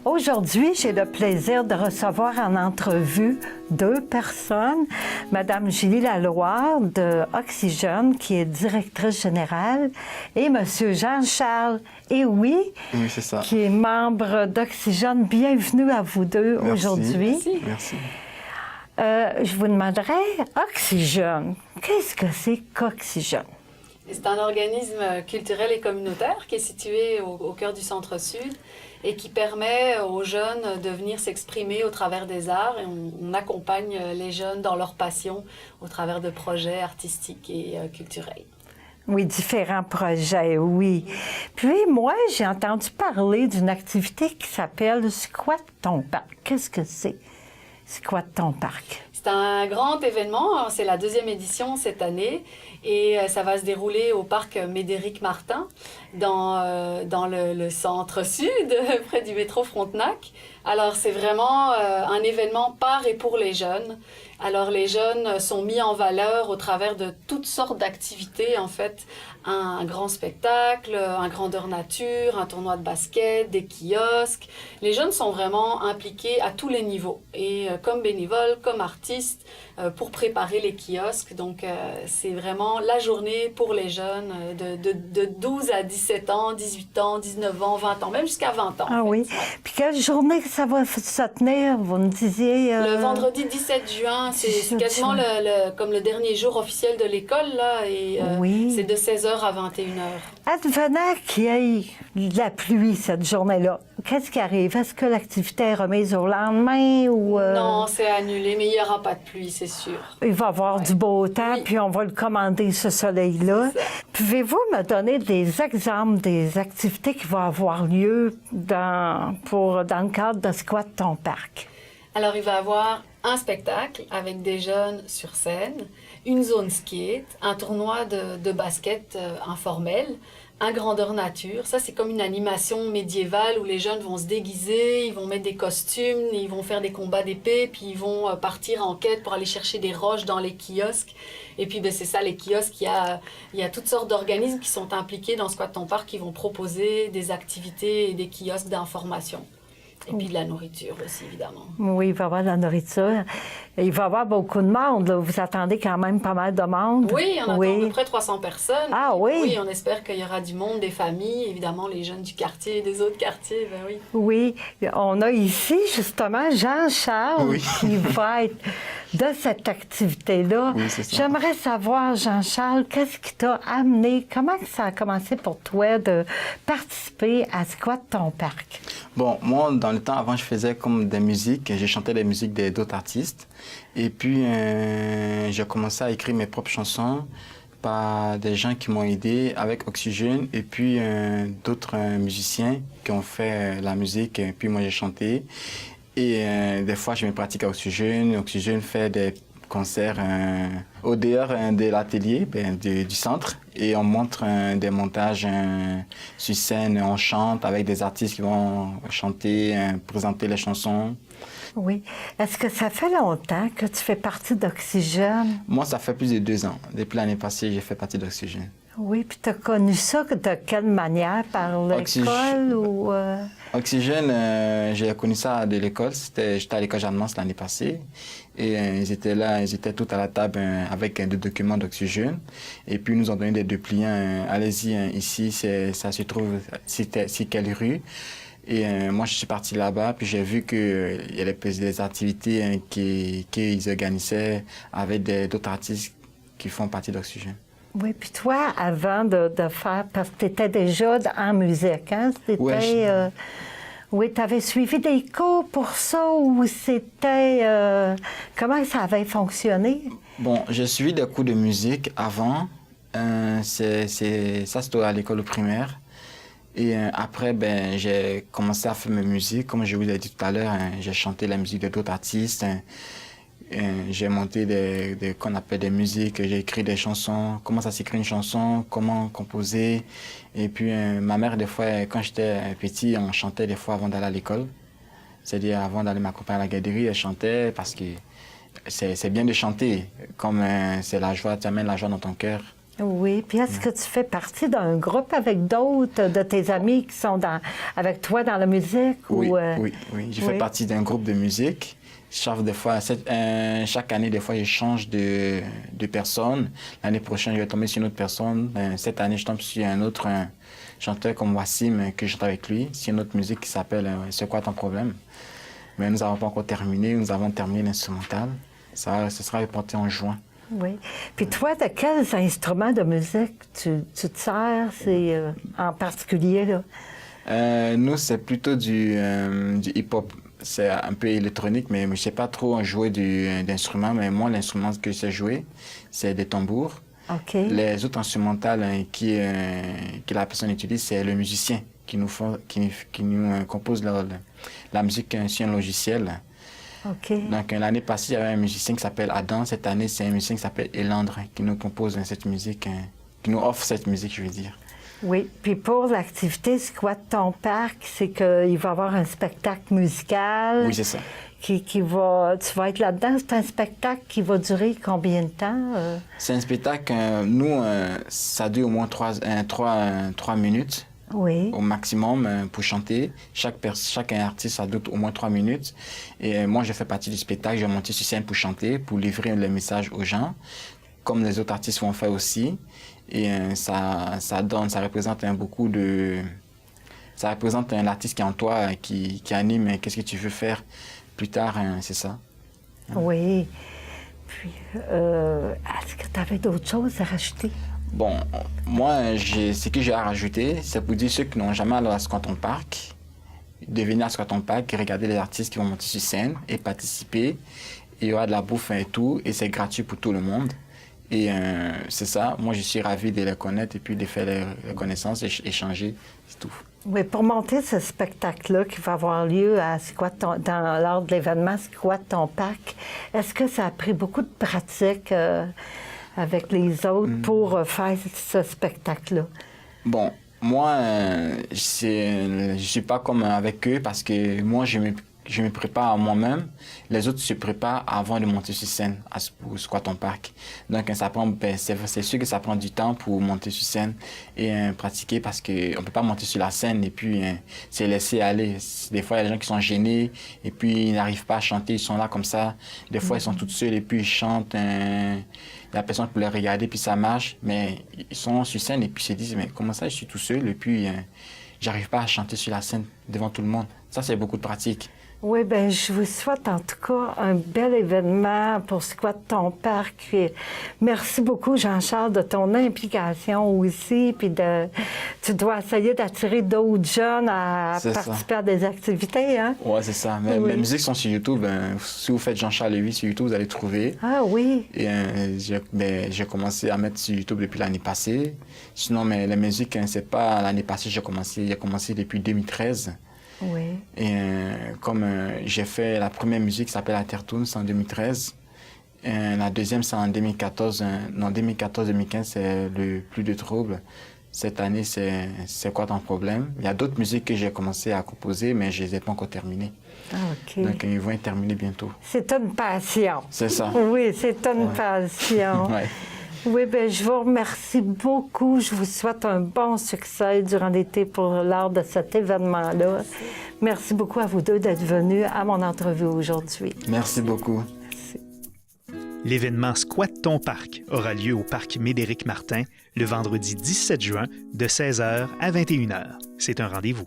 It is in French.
Aujourd'hui, j'ai le plaisir de recevoir en entrevue deux personnes. Madame Julie Laloire de Oxygène, qui est directrice générale, et Monsieur Jean-Charles Eoui, c'est ça, qui est membre d'Oxygène. Bienvenue à vous deux aujourd'hui. Merci. Je vous demanderais, Oxygène, qu'est-ce que c'est qu'Oxygène? C'est un organisme culturel et communautaire qui est situé au cœur du Centre-Sud et qui permet aux jeunes de venir s'exprimer au travers des arts. Et on accompagne les jeunes dans leur passion au travers de projets artistiques et culturels. Oui, différents projets, oui. Puis moi, j'ai entendu parler d'une activité qui s'appelle Squat ton parc. Qu'est-ce que c'est, Squat ton parc? C'est un grand événement, c'est la 2e édition cette année et ça va se dérouler au parc Médéric-Martin dans le centre-sud, près du métro Frontenac. Alors c'est vraiment un événement par et pour les jeunes. Alors les jeunes sont mis en valeur au travers de toutes sortes d'activités en fait. Un grand spectacle, un grandeur nature, un tournoi de basket, des kiosques. Les jeunes sont vraiment impliqués à tous les niveaux et comme bénévoles, comme artistes pour préparer les kiosques. Donc c'est vraiment la journée pour les jeunes de 12 à 17 ans, 18 ans, 19 ans, 20 ans, même jusqu'à 20 ans. Ah oui. Puis quelle journée ça va se tenir, vous me disiez? Le vendredi 17 juin, c'est quasiment comme le dernier jour officiel de l'école, là, et oui. C'est de 16h à 21h. Advenant qu'il y ait de la pluie cette journée-là, qu'est-ce qui arrive? Est-ce que l'activité est remise au lendemain ou... Non, c'est annulé, mais il n'y aura pas de pluie, c'est sûr. Il va y avoir du beau temps, oui. Puis on va le commander, ce soleil-là. Pouvez-vous me donner des exemples des activités qui vont avoir lieu dans le cadre de Squat ton parc? Alors, il va y avoir un spectacle avec des jeunes sur scène, une zone skate, un tournoi de basket informel, un grandeur nature. Ça, c'est comme une animation médiévale où les jeunes vont se déguiser, ils vont mettre des costumes, ils vont faire des combats d'épée, puis ils vont partir en quête pour aller chercher des roches dans les kiosques. Et puis, c'est ça, les kiosques, il y a toutes sortes d'organismes qui sont impliqués dans Squat ton parc qui vont proposer des activités et des kiosques d'information. Et puis de la nourriture aussi, évidemment. Oui, il va y avoir de la nourriture. Il va y avoir beaucoup de monde. Là. Vous attendez quand même pas mal de monde. Oui, on attend à peu près 300 personnes. Ah oui? Oui, on espère qu'il y aura du monde, des familles, évidemment les jeunes du quartier et des autres quartiers, ben oui. Oui, on a ici justement Jean-Charles qui va être de cette activité-là. Oui, c'est ça. J'aimerais savoir, Jean-Charles, qu'est-ce qui t'a amené, comment ça a commencé pour toi de participer à Squat ton parc? Bon, moi, dans le temps, avant, je faisais comme des musiques. Je chantais des musiques d'autres artistes. Et puis, j'ai commencé à écrire mes propres chansons par des gens qui m'ont aidé avec Oxygène. Et puis, d'autres musiciens qui ont fait la musique. Et puis, moi, j'ai chanté. Et des fois, je me pratique à Oxygène. Oxygène fait des concerts au dehors de l'atelier du centre et on montre des montages sur scène, on chante avec des artistes qui vont chanter, présenter les chansons. Oui. Est-ce que ça fait longtemps que tu fais partie d'Oxygène? Moi, ça fait plus de 2 ans. Depuis l'année passée, j'ai fait partie d'Oxygène. Oui, puis tu as connu ça de quelle manière? Par l'école ou... Oxygène, j'ai connu ça de l'école. J'étais à l'école Jeanne-Mance l'année passée. Et ils étaient là, ils étaient tous à la table avec des documents d'Oxygène. Et puis, ils nous ont donné des dépliants. Allez-y, ici, ça se trouve, c'est quelle rue? Et moi, je suis parti là-bas, puis j'ai vu qu'il y avait des activités qu'ils organisaient avec d'autres artistes qui font partie d'Oxygène. Oui, puis toi, avant de faire, parce que tu étais déjà en musique, hein? Oui, tu avais suivi des cours pour ça ou c'était... comment ça avait fonctionné? Bon, j'ai suivi des cours de musique avant. C'était à l'école primaire. Et après, j'ai commencé à faire mes musiques. Comme je vous l'ai dit tout à l'heure, j'ai chanté la musique de d'autres artistes. J'ai monté qu'on appelle des musiques, j'ai écrit des chansons, comment ça s'écrit une chanson, comment composer. Et puis ma mère, des fois, quand j'étais petit, on chantait des fois avant d'aller à l'école. C'est-à-dire avant d'aller m'accompagner à la garderie, elle chantait parce que c'est bien de chanter, comme c'est la joie, tu amènes la joie dans ton cœur. Oui, puis est-ce que tu fais partie d'un groupe avec d'autres de tes amis qui sont avec toi dans la musique? Oui, ou, oui. Je fais partie d'un groupe de musique. Chaque année, des fois, je change de personne. L'année prochaine, je vais tomber sur une autre personne. Cette année, je tombe sur un autre chanteur comme Wassim, que je chante avec lui. C'est une autre musique qui s'appelle « C'est quoi ton problème ?» Mais nous n'avons pas encore terminé. Nous avons terminé l'instrumental. Ce sera reporté en juin. Oui. Puis toi, de quels instruments de musique tu te sers en particulier, là? Nous, c'est plutôt du hip-hop. C'est un peu électronique, mais je ne sais pas trop jouer d'instruments. Mais moi, l'instrument que je sais jouer, c'est des tambours. OK. Les autres instrumentales que la personne utilise, c'est le musicien qui nous compose la musique sur un logiciel. OK. Donc, l'année passée, il y avait un musicien qui s'appelle Adam. Cette année, c'est un musicien qui s'appelle Elandre qui nous compose cette musique, qui nous offre cette musique, je veux dire. Oui, puis pour l'activité Squat ton parc, c'est qu'il va y avoir un spectacle musical. Oui, c'est ça. Tu vas être là-dedans. C'est un spectacle qui va durer combien de temps? C'est un spectacle, ça dure au moins 3 minutes. Oui. Au maximum pour chanter. Chaque artiste, ça dure au moins 3 minutes. Et moi, je fais partie du spectacle. Je vais monter sur scène pour chanter, pour livrer le message aux gens, comme les autres artistes vont faire aussi. Et ça représente ça représente l'artiste qui est en toi, qui anime qu'est-ce que tu veux faire plus tard, c'est ça. Oui. Puis, est-ce que tu avais d'autres choses à rajouter? Bon, moi, ce que j'ai à rajouter, c'est pour dire ceux qui n'ont jamais allé à Squatton Park, de venir à Squatton Park et regarder les artistes qui vont monter sur scène et participer. Il y aura de la bouffe et tout, et c'est gratuit pour tout le monde. Et c'est ça, moi je suis ravi de les connaître et puis de faire les connaissances, échanger, c'est tout. Oui, pour monter ce spectacle-là qui va avoir lieu lors de l'événement Squat ton parc, est-ce que ça a pris beaucoup de pratique avec les autres pour faire ce spectacle-là? Bon, moi, je suis pas comme avec eux parce que moi, je me prépare à moi-même. Les autres se préparent avant de monter sur scène pour Squatton Park. Donc, c'est sûr que ça prend du temps pour monter sur scène et pratiquer parce qu'on ne peut pas monter sur la scène et puis se laisser aller. Des fois, il y a des gens qui sont gênés et puis ils n'arrivent pas à chanter. Ils sont là comme ça. Des fois, ils sont tous seuls et puis ils chantent. Il y a personne pour les regarder puis ça marche. Mais ils sont sur scène et puis ils se disent, mais comment ça, je suis tout seul et puis j'arrive pas à chanter sur la scène devant tout le monde. Ça, c'est beaucoup de pratique. Oui, bien, je vous souhaite en tout cas un bel événement pour Squat ton parc. Et merci beaucoup, Jean-Charles, de ton implication aussi. Puis tu dois essayer d'attirer d'autres jeunes à participer à des activités, hein? Oui, c'est ça. Mes musiques sont sur YouTube. Si vous faites Jean-Charles Lévy sur YouTube, vous allez trouver. Ah oui. Et j'ai commencé à mettre sur YouTube depuis l'année passée. Sinon, mais la musique, c'est pas l'année passée j'ai commencé depuis 2013. Oui. Et comme j'ai fait la première musique qui s'appelle Intertoons en 2013, la deuxième c'est en 2014. Non, 2014-2015 c'est le Plus de troubles. Cette année c'est quoi ton problème? Il y a d'autres musiques que j'ai commencé à composer mais je les ai pas encore terminées. Ah, OK. Donc ils vont être terminés bientôt. C'est une passion. C'est ça. Oui, c'est une passion. Ouais. Oui, bien, je vous remercie beaucoup. Je vous souhaite un bon succès durant l'été lors de cet événement-là. Merci beaucoup à vous deux d'être venus à mon entrevue aujourd'hui. Merci beaucoup. Merci. L'événement Squat ton parc aura lieu au parc Médéric-Martin le vendredi 17 juin de 16h à 21h. C'est un rendez-vous.